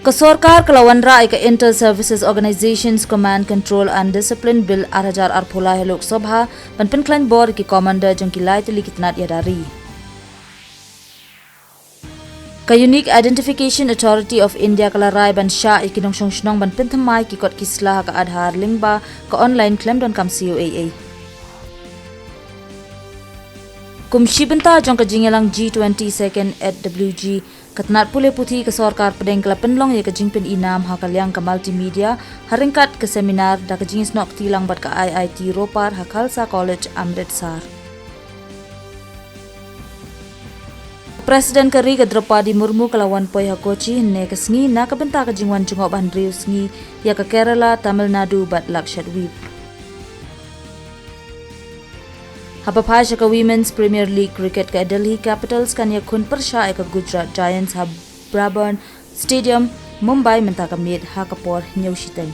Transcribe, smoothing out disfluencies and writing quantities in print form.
Kesorkar kelawan rai ke Inter Services Organizations Command Control and Discipline Bill 2018 Lok Sabha ban penklan bor ki commander jong kilai tuli kitnat yadari. Ka Unique Identification Authority of India kalarai ban sha ikinong shnong ban penthamai ki kot kislah ka adhar lingba ka online claim don kam COAA. Kumshi benta jong ka jingelang G20 second at WG katnat pule puthi ke sorkar pedeng kala penlong ye ke jingpen inam ha kalyang ka multimedia haringkat ke seminar da ke jingis nok tilang bat ka IIT Ropar ha Khalsa College Amritsar. Presiden Kari ke Draupadi Murmu kalawan poi ha Kochi ne ke sngi na ka benta ka jingwan jungok ban riu sngi ya ke Kerala Tamil Nadu bat Lakshadweep. Hapapasya ka Women's Premier League Cricket ka Delhi Capitals kan ya khun persya ka Gujarat Giants ha Brabourne Stadium Mumbai Mynta ka mit ha Khubor nyau shiteng.